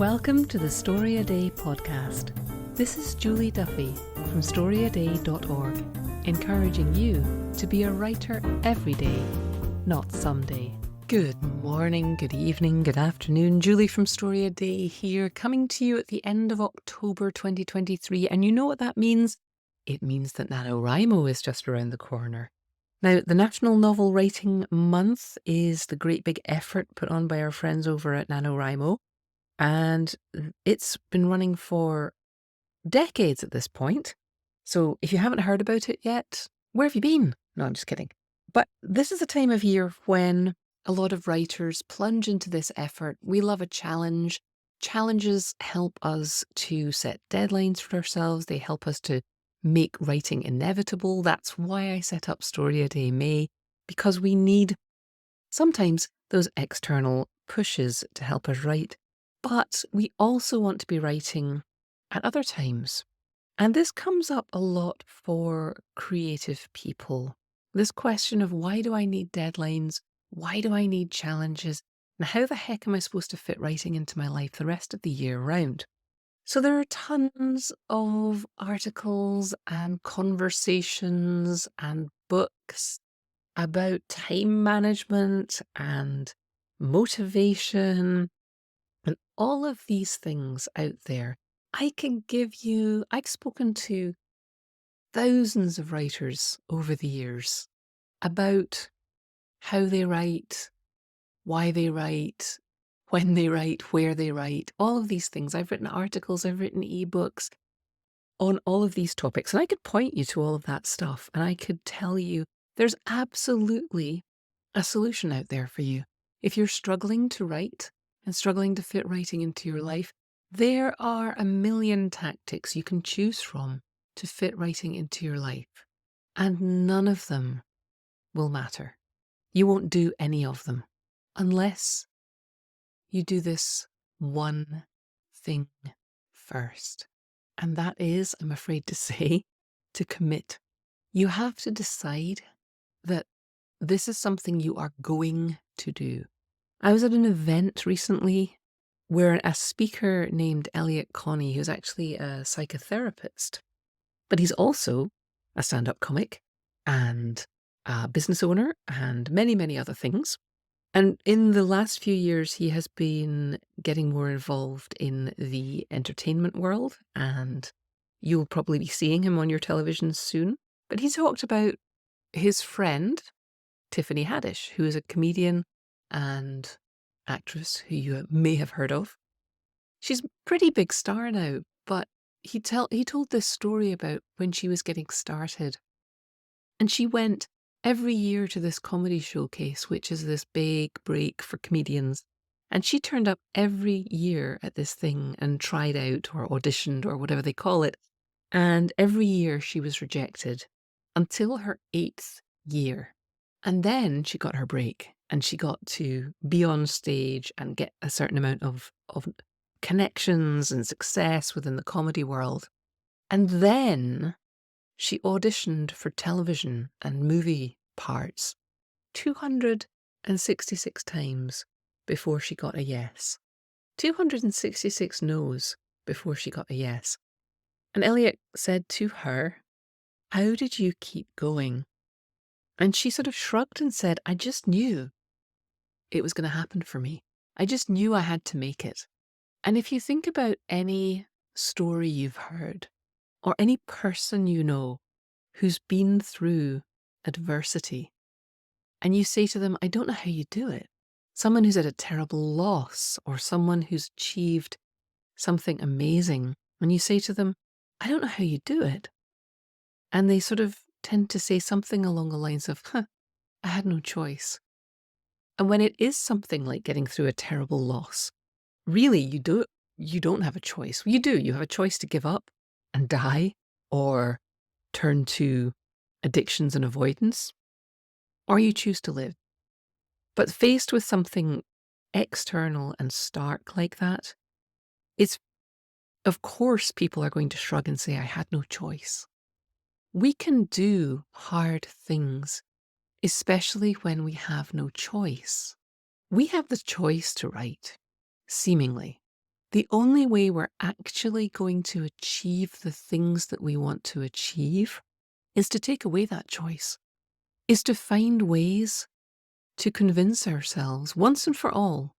Welcome to the Story A Day podcast. This is Julie Duffy from storyaday.org, encouraging you to be a writer every day, not someday. Good morning, good evening, good afternoon. Julie from Story A Day here, coming to you at the end of October 2023. And you know what that means? It means that NaNoWriMo is just around the corner. Now, the National Novel Writing Month is the great big effort put on by our friends over at NaNoWriMo. And it's been running for decades at this point. So if you haven't heard about it yet, where have you been? No, I'm just kidding. But this is a time of year when a lot of writers plunge into this effort. We love a challenge. Challenges help us to set deadlines for ourselves. They help us to make writing inevitable. That's why I set up Story A Day May, because we need sometimes those external pushes to help us write. But we also want to be writing at other times. And this comes up a lot for creative people. This question of why do I need deadlines? Why do I need challenges? And how the heck am I supposed to fit writing into my life the rest of the year round? So there are tons of articles and conversations and books about time management and motivation and all of these things out there. I've spoken to thousands of writers over the years about how they write, why they write, when they write, where they write, all of these things. I've written articles, I've written ebooks on all of these topics, and I could point you to all of that stuff, and I could tell you there's absolutely a solution out there for you. If you're struggling to write and struggling to fit writing into your life, there are a million tactics you can choose from to fit writing into your life, and none of them will matter. You won't do any of them unless you do this one thing first. And that is, I'm afraid to say, to commit. You have to decide that this is something you are going to do. I was at an event recently where a speaker named Elliot Connie, who's actually a psychotherapist, but he's also a stand-up comic and a business owner and many, many other things. And in the last few years, he has been getting more involved in the entertainment world, and you'll probably be seeing him on your television soon. But he talked about his friend, Tiffany Haddish, who is a comedian and actress who you may have heard of. She's a pretty big star now, but he told this story about when she was getting started. And she went every year to this comedy showcase, which is this big break for comedians. And she turned up every year at this thing and tried out or auditioned or whatever they call it. And every year she was rejected until her 8th year. And then she got her break and she got to be on stage and get a certain amount of connections and success within the comedy world. And then she auditioned for television and movie parts 266 times before she got a yes. 266 no's before she got a yes. And Elliot said to her, "How did you keep going?" And she sort of shrugged and said, "I just knew it was going to happen for me. I just knew I had to make it." And if you think about any story you've heard or any person you know who's been through adversity, and you say to them, "I don't know how you do it." Someone who's at a terrible loss or someone who's achieved something amazing, and you say to them, "I don't know how you do it." And they sort of tend to say something along the lines of, "I had no choice." And when it is something like getting through a terrible loss, really you don't have a choice. You do. You have a choice to give up and die or turn to addictions and avoidance, or you choose to live. But faced with something external and stark like that, it's, of course, people are going to shrug and say, "I had no choice." We can do hard things, especially when we have no choice. We have the choice to write, seemingly. the only way we're actually going to achieve the things that we want to achieve is to take away that choice, is to find ways to convince ourselves once and for all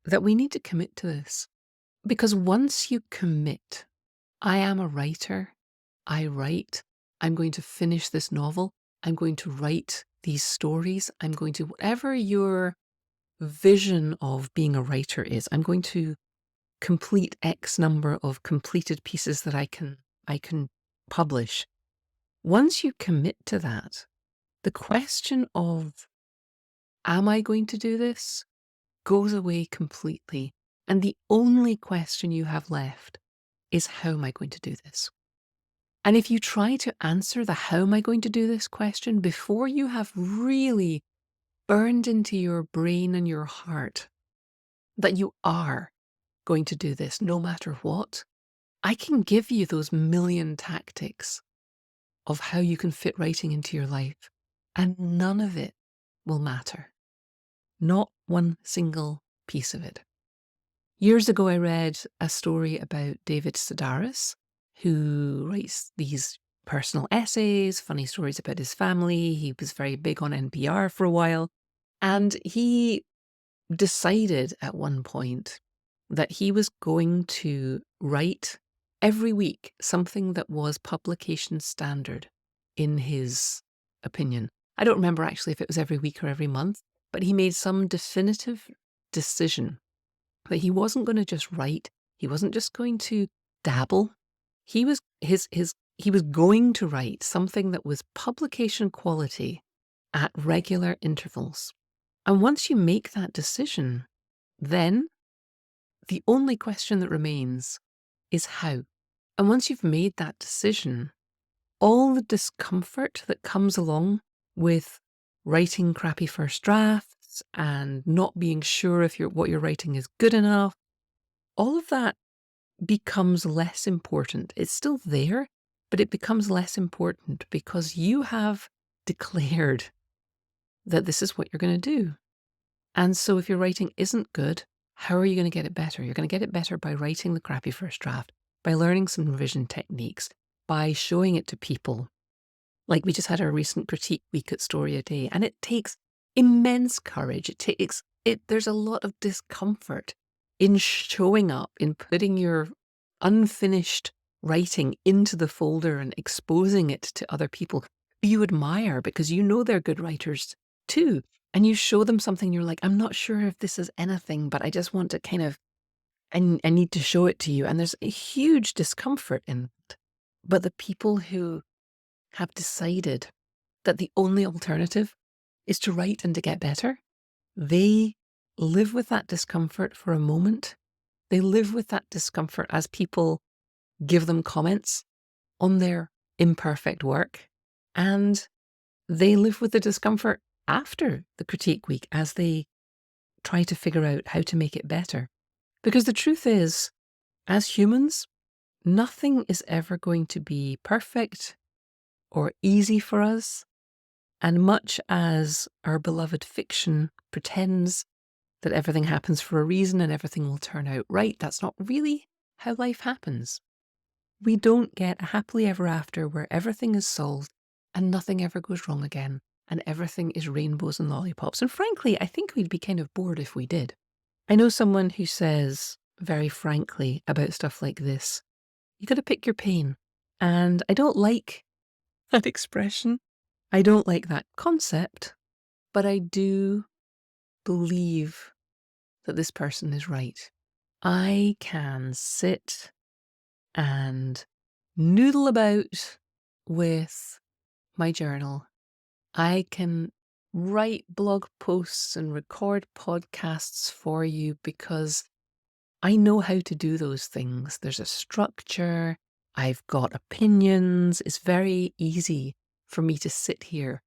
that we need to commit to this. Because once you commit, I am a writer, I write, I'm going to finish this novel, I'm going to write these stories, I'm going to, whatever your vision of being a writer is, I'm going to complete X number of completed pieces that I can publish. Once you commit to that, the question of, am I going to do this, goes away completely. And the only question you have left is, how am I going to do this? And if you try to answer the how am I going to do this question before you have really burned into your brain and your heart that you are going to do this no matter what, I can give you those million tactics of how you can fit writing into your life, and none of it will matter. Not one single piece of it. Years ago, I read a story about David Sedaris, who writes these personal essays, funny stories about his family. He was very big on NPR for a while. And he decided at one point that he was going to write every week something that was publication standard in his opinion. I don't remember actually if it was every week or every month, but he made some definitive decision that he wasn't going to just write. He wasn't just going to dabble. He was he was going to write something that was publication quality at regular intervals. And once you make that decision, then the only question that remains is how. And once you've made that decision, all the discomfort that comes along with writing crappy first drafts and not being sure if what you're writing is good enough, all of that becomes less important. It's still there, but it becomes less important because you have declared that this is what you're going to do. And so if your writing isn't good, how are you going to get it better? You're going to get it better by writing the crappy first draft, by learning some revision techniques, by showing it to people. Like we just had our recent critique week at Story a Day, and it takes immense courage. There's a lot of discomfort in showing up, in putting your unfinished writing into the folder and exposing it to other people who you admire because you know they're good writers too. And you show them something, you're like, I'm not sure if this is anything, but I just want to kind of, I need to show it to you. And there's a huge discomfort in it. But the people who have decided that the only alternative is to write and to get better, they live with that discomfort for a moment. They live with that discomfort as people give them comments on their imperfect work. And they live with the discomfort after the critique week as they try to figure out how to make it better. Because the truth is, as humans, nothing is ever going to be perfect or easy for us. And much as our beloved fiction pretends that everything happens for a reason and everything will turn out right, that's not really how life happens. We don't get a happily ever after where everything is solved and nothing ever goes wrong again and everything is rainbows and lollipops. And frankly, I think we'd be kind of bored if we did. I know someone who says very frankly about stuff like this, you got to pick your pain. And I don't like that expression. I don't like that concept, but I do believe that this person is right. I can sit and noodle about with my journal. I can write blog posts and record podcasts for you because I know how to do those things. There's a structure. I've got opinions. It's very easy for me to sit here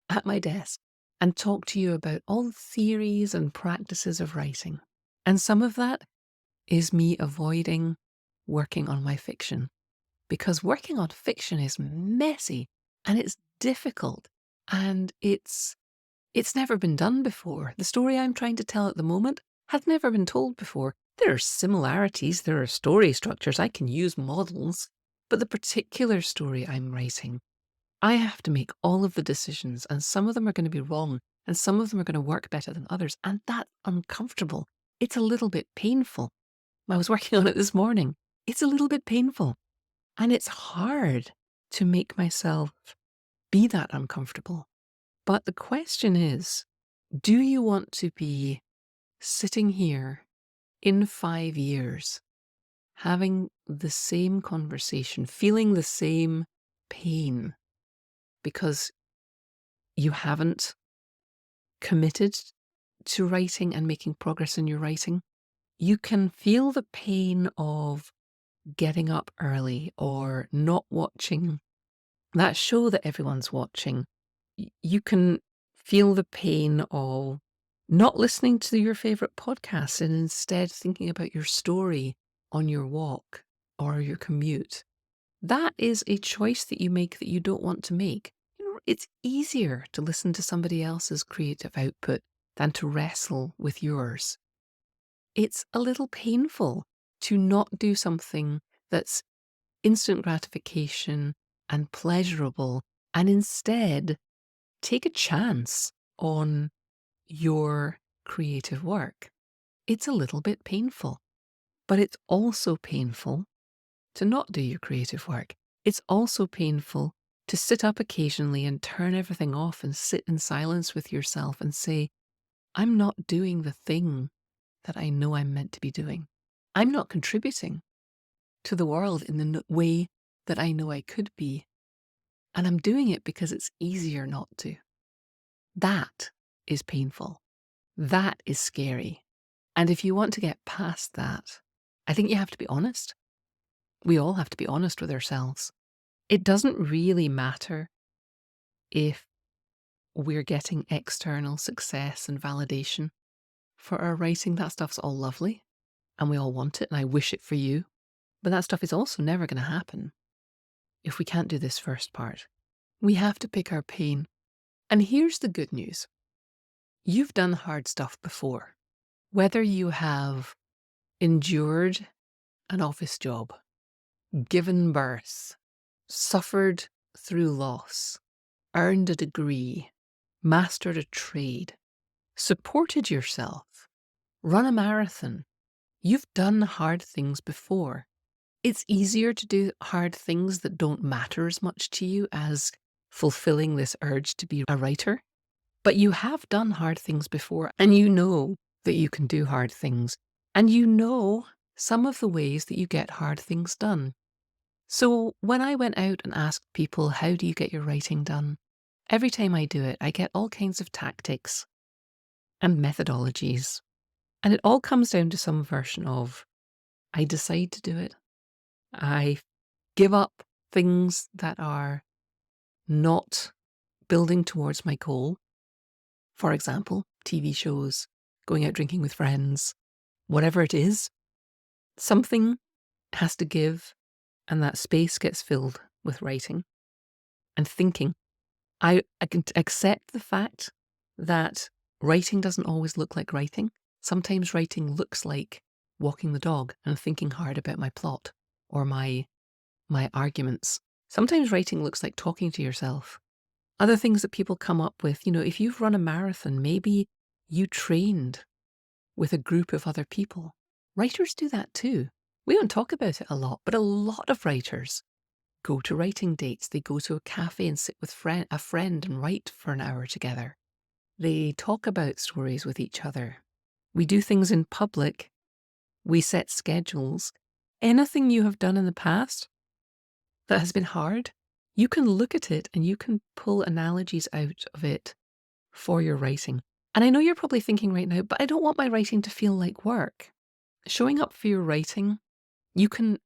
at my desk and talk to you about all the theories and practices of writing. And some of that is me avoiding working on my fiction, because working on fiction is messy and it's difficult and it's never been done before. The story I'm trying to tell at the moment has never been told before. There are similarities, there are story structures, I can use models, but the particular story I'm writing, I have to make all of the decisions, and some of them are going to be wrong, and some of them are going to work better than others, and that's uncomfortable. It's a little bit painful. I was working on it this morning. It's a little bit painful, and it's hard to make myself be that uncomfortable. But the question is, do you want to be sitting here in 5 years, having the same conversation, feeling the same pain because you haven't committed to writing and making progress in your writing? You can feel the pain of getting up early or not watching that show that everyone's watching. You can feel the pain of not listening to your favorite podcast and instead thinking about your story on your walk or your commute. That is a choice that you make that you don't want to make. It's easier to listen to somebody else's creative output than to wrestle with yours. It's a little painful to not do something that's instant gratification and pleasurable and instead take a chance on your creative work. It's a little bit painful, but it's also painful to not do your creative work. It's also painful to sit up occasionally and turn everything off and sit in silence with yourself and say, I'm not doing the thing that I know I'm meant to be doing. I'm not contributing to the world in the way that I know I could be. And I'm doing it because it's easier not to. That is painful. That is scary. And if you want to get past that, I think you have to be honest. We all have to be honest with ourselves. It doesn't really matter if we're getting external success and validation for our writing. That stuff's all lovely and we all want it and I wish it for you. But that stuff is also never going to happen if we can't do this first part. We have to pick our pain. And here's the good news. You've done hard stuff before. Whether you have endured an office job, given birth, suffered through loss, earned a degree, mastered a trade, supported yourself, run a marathon, you've done hard things before. It's easier to do hard things that don't matter as much to you as fulfilling this urge to be a writer. But you have done hard things before, and you know that you can do hard things, and you know some of the ways that you get hard things done. So when I went out and asked people, how do you get your writing done? Every time I do it, I get all kinds of tactics and methodologies. And it all comes down to some version of, I decide to do it. I give up things that are not building towards my goal. For example, TV shows, going out drinking with friends, whatever it is, something has to give, and that space gets filled with writing and thinking. I can accept the fact that writing doesn't always look like writing. Sometimes writing looks like walking the dog and thinking hard about my plot or my arguments. Sometimes writing looks like talking to yourself. Other things that people come up with, if you've run a marathon, maybe you trained with a group of other people. Writers do that too. We don't talk about it a lot, but a lot of writers go to writing dates. They go to a cafe and sit with a friend and write for an hour together. They talk about stories with each other. We do things in public. We set schedules. Anything you have done in the past that has been hard, you can look at it and you can pull analogies out of it for your writing. And I know you're probably thinking right now, but I don't want my writing to feel like work. Showing up for your writing, you can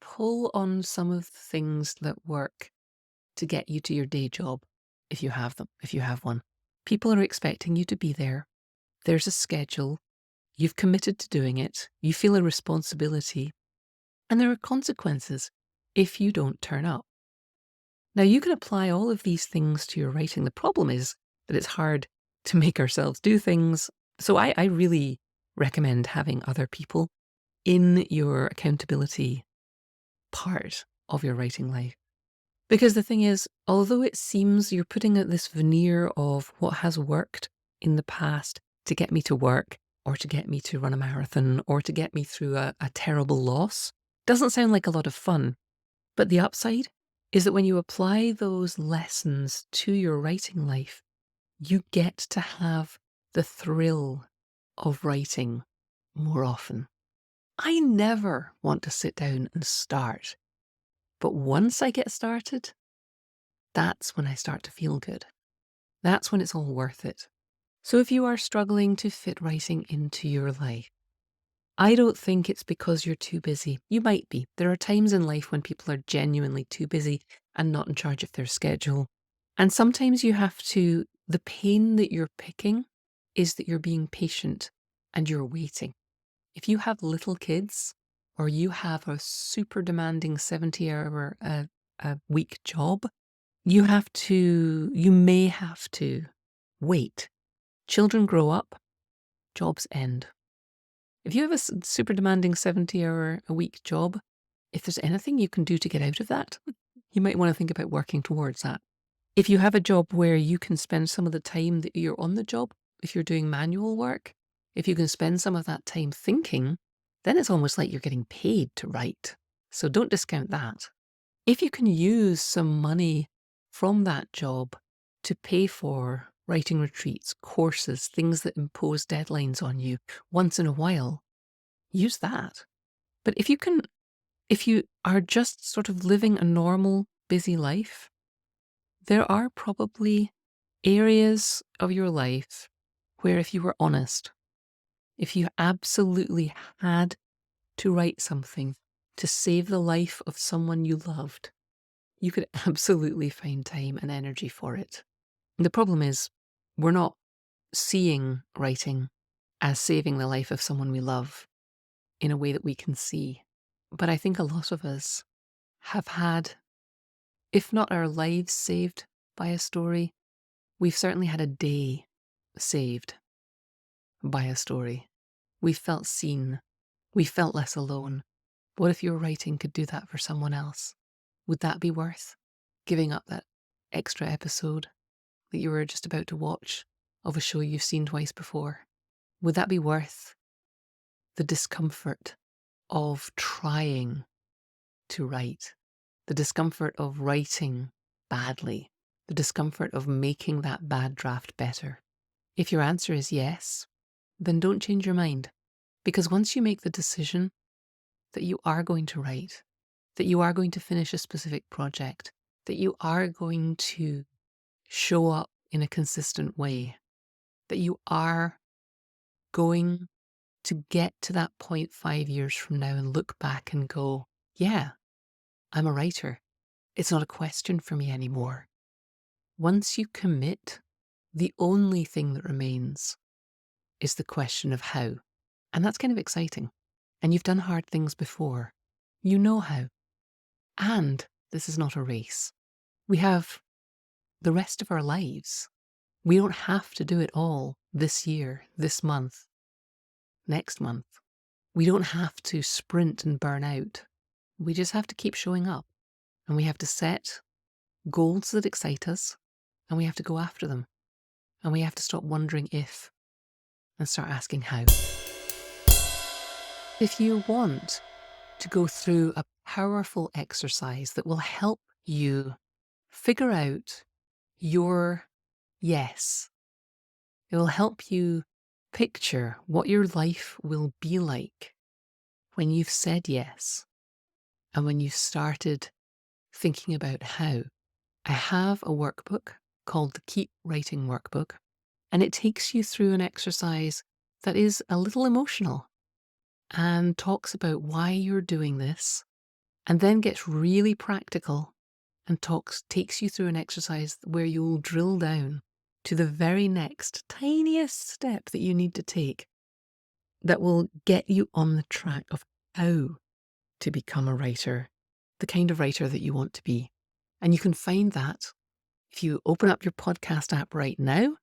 pull on some of the things that work to get you to your day job, if you have them, if you have one. People are expecting you to be there. There's a schedule. You've committed to doing it. You feel a responsibility. And there are consequences if you don't turn up. Now, you can apply all of these things to your writing. The problem is that it's hard to make ourselves do things. So I really recommend having other people in your accountability part of your writing life. Because the thing is, although it seems you're putting out this veneer of what has worked in the past to get me to work, or to get me to run a marathon, or to get me through a terrible loss, doesn't sound like a lot of fun. But the upside is that when you apply those lessons to your writing life, you get to have the thrill of writing more often. I never want to sit down and start. But once I get started, that's when I start to feel good. That's when it's all worth it. So if you are struggling to fit writing into your life, I don't think it's because you're too busy. You might be. There are times in life when people are genuinely too busy and not in charge of their schedule. And sometimes you have to, the pain that you're picking is that you're being patient and you're waiting. If you have little kids or you have a super demanding 70-hour a week job, you may have to wait. Children grow up, jobs end. If you have a super demanding 70-hour a week job, if there's anything you can do to get out of that, you might want to think about working towards that. If you have a job where you can spend some of the time that you're on the job, if you're doing manual work, if you can spend some of that time thinking, then it's almost like you're getting paid to write. So don't discount that. If you can use some money from that job to pay for writing retreats, courses, things that impose deadlines on you once in a while, use that. But if you are just sort of living a normal, busy life, there are probably areas of your life where if you were honest, if you absolutely had to write something to save the life of someone you loved, you could absolutely find time and energy for it. The problem is, we're not seeing writing as saving the life of someone we love in a way that we can see. But I think a lot of us have had, if not our lives saved by a story, we've certainly had a day saved by a story. We felt seen. We felt less alone. What if your writing could do that for someone else? Would that be worth giving up that extra episode that you were just about to watch of a show you've seen twice before? Would that be worth the discomfort of trying to write, the discomfort of writing badly, the discomfort of making that bad draft better? If your answer is yes, then don't change your mind. Because once you make the decision that you are going to write, that you are going to finish a specific project, that you are going to show up in a consistent way, that you are going to get to that point 5 years from now and look back and go, yeah, I'm a writer. It's not a question for me anymore. Once you commit, the only thing that remains is the question of how. And that's kind of exciting. And you've done hard things before. You know how. And this is not a race. We have the rest of our lives. We don't have to do it all this year, this month, next month. We don't have to sprint and burn out. We just have to keep showing up. And we have to set goals that excite us. And we have to go after them. And we have to stop wondering if and start asking how. If you want to go through a powerful exercise that will help you figure out your yes, it will help you picture what your life will be like when you've said yes and when you've started thinking about how. I have a workbook called the Keep Writing Workbook, and it takes you through an exercise that is a little emotional and talks about why you're doing this, and then gets really practical and takes you through an exercise where you'll drill down to the very next tiniest step that you need to take that will get you on the track of how to become a writer, the kind of writer that you want to be. And you can find that if you open up your podcast app right now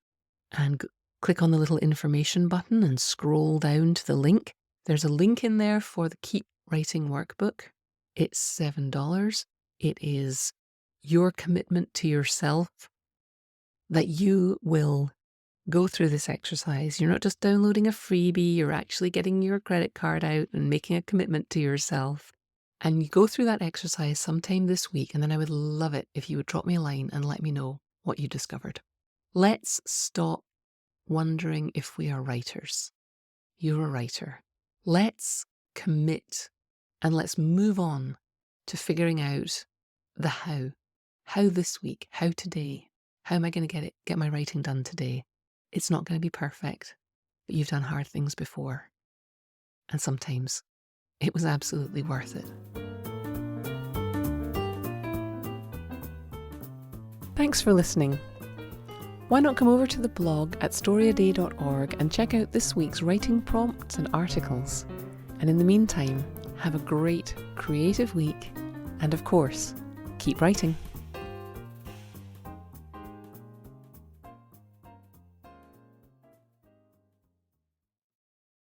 and click on the little information button and scroll down to the link There's a link in there for the Keep Writing workbook. It's $7. It is your commitment to yourself that you will go through this exercise. You're not just downloading a freebie, you're actually getting your credit card out and making a commitment to yourself. And you go through that exercise sometime this week, and then I would love it if you would drop me a line and let me know what you discovered. Let's stop wondering if we are writers. You're a writer. Let's commit and let's move on to figuring out the how. How this week, how today. How am I going to get my writing done today? It's not going to be perfect, but you've done hard things before. And sometimes it was absolutely worth it. Thanks for listening. Why not come over to the blog at storyaday.org and check out this week's writing prompts and articles. And in the meantime, have a great creative week and of course, keep writing.